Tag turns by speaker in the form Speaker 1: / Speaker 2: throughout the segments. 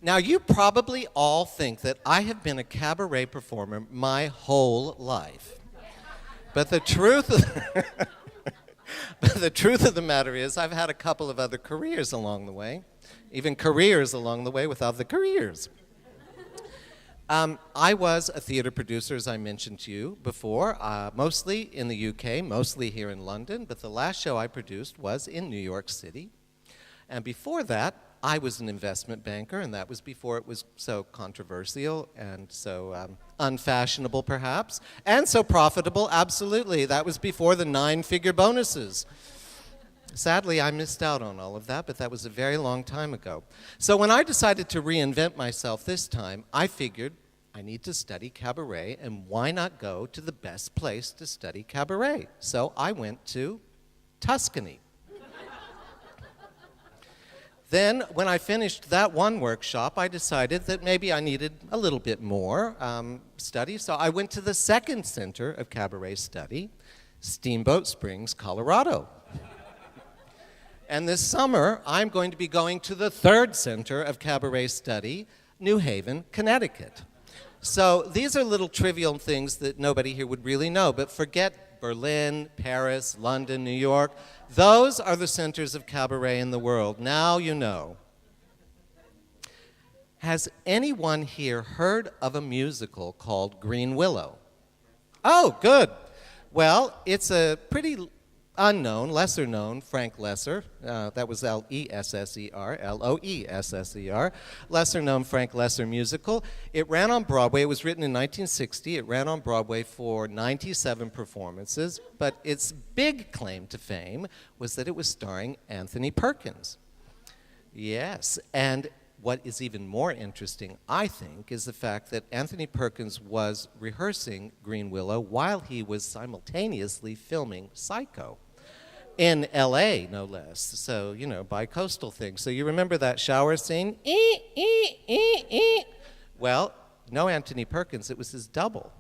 Speaker 1: Now, you probably all think that I have been a cabaret performer my whole life. But the truth of the matter is I've had a couple of other careers along the way, even careers along the way without the careers. I was a theater producer, as I mentioned to you before, mostly in the UK, mostly here in London, but the last show I produced was in New York City. And before that, I was an investment banker, and that was before it was so controversial and so unfashionable, perhaps, and so profitable, absolutely. That was before the 9-figure bonuses. Sadly, I missed out on all of that, but that was a very long time ago. So when I decided to reinvent myself this time, I figured I need to study cabaret, and why not go to the best place to study cabaret? So I went to Tuscany. Then, when I finished that one workshop, I decided that maybe I needed a little bit more study, so I went to the second center of cabaret study, Steamboat Springs, Colorado. And this summer, I'm going to be going to the third center of cabaret study, New Haven, Connecticut. So these are little trivial things that nobody here would really know, but forget Berlin, Paris, London, New York. Those are the centers of cabaret in the world. Now you know. Has anyone here heard of a musical called Green Willow? Oh, good. Well, it's a pretty unknown, lesser-known Frank Loesser. That was L-E-S-S-E-R, L-O-E-S-S-E-R. Lesser-known Frank Loesser musical. It ran on Broadway. It was written in 1960. It ran on Broadway for 97 performances, but its big claim to fame was that it was starring Anthony Perkins. Yes, and what is even more interesting, I think, is the fact that Anthony Perkins was rehearsing Green Willow while he was simultaneously filming Psycho. In L.A., no less. So, you know, bi-coastal thing. So you remember that shower scene? Well, no Anthony Perkins, it was his double.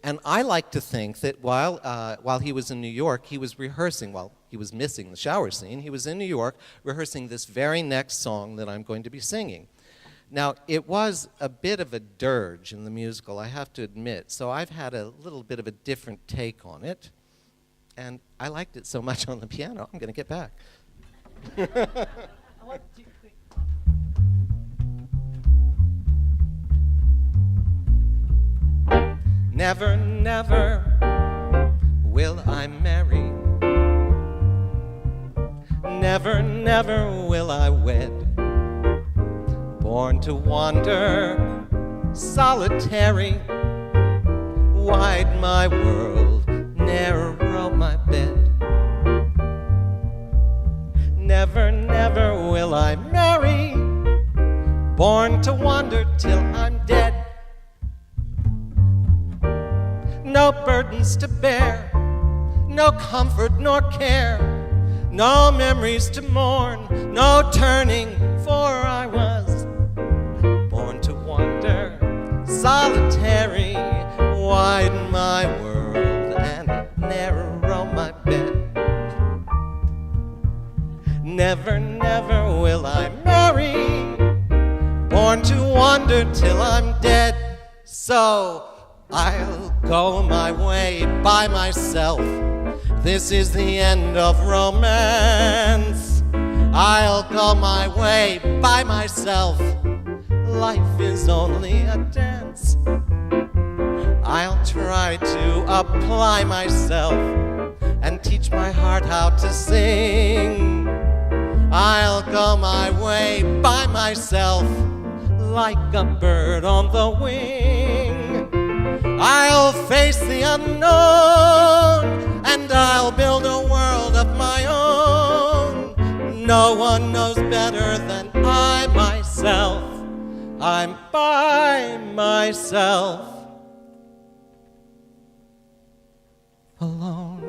Speaker 1: And I like to think that while he was in New York, he was rehearsing, while he was missing the shower scene, he was in New York rehearsing this very next song that I'm going to be singing. Now, it was a bit of a dirge in the musical, I have to admit, so I've had a little bit of a different take on it. And I liked it so much on the piano, I'm going to get back. Never, never will I marry. Never, never will I wed. Born to wander, solitary, wide my world, narrow my bed. Never, never will I marry, born to wander till I'm dead. No burdens to bear, no comfort nor care, no memories to mourn, no turning, for I was born to wander, solitary, widen my world and narrow my bed. Never, never will I marry, born to wander till I'm dead. So I'll go my way by myself. This is the end of romance. I'll go my way by myself. Life is only a dance. I'll try to apply myself and teach my heart how to sing. I'll go my way by myself like a bird on the wing. I'll face the unknown, and I'll build a world of my own. No one knows better than I myself. I'm by myself, alone.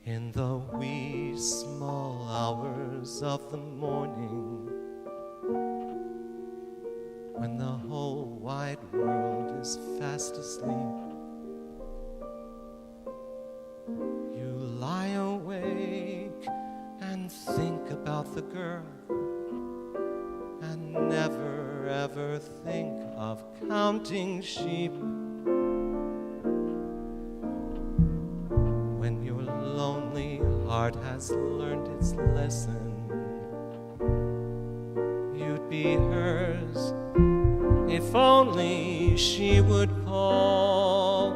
Speaker 1: In the wee small hours of the morning, when the whole wide world is fast asleep, you lie awake about the girl and never ever think of counting sheep. When your lonely heart has learned its lesson, you'd be hers if only she would call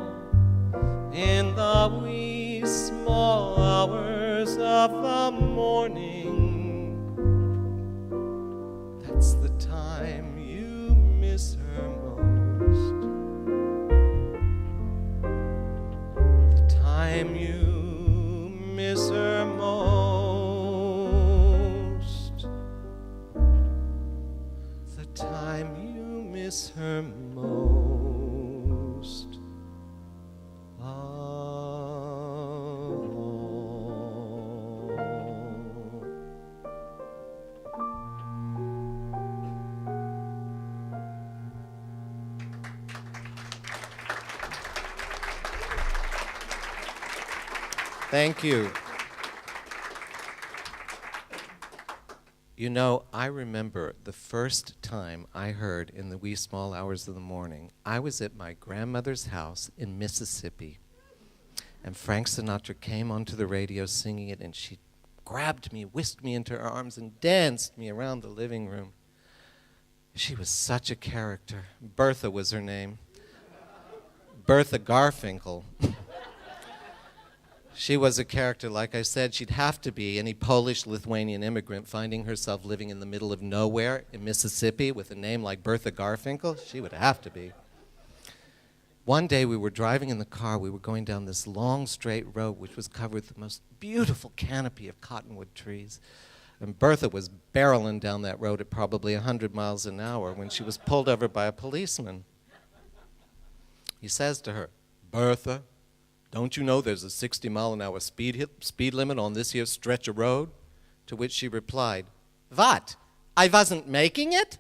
Speaker 1: in the wee small hours of the morning. That's the time you miss her most. The time you miss her most. The time you miss her most. Thank you. You know, I remember the first time I heard In the Wee Small Hours of the Morning, I was at my grandmother's house in Mississippi, and Frank Sinatra came onto the radio singing it, and she grabbed me, whisked me into her arms, and danced me around the living room. She was such a character. Bertha was her name. Bertha Garfinkel. She was a character, like I said. She'd have to be any Polish-Lithuanian immigrant finding herself living in the middle of nowhere in Mississippi with a name like Bertha Garfinkel. She would have to be. One day we were driving in the car. We were going down this long, straight road which was covered with the most beautiful canopy of cottonwood trees. And Bertha was barreling down that road at probably 100 miles an hour when she was pulled over by a policeman. He says to her, "Bertha, don't you know there's a 60-mile-an-hour speed limit on this here stretch of road?" To which she replied, "What? I wasn't making it?"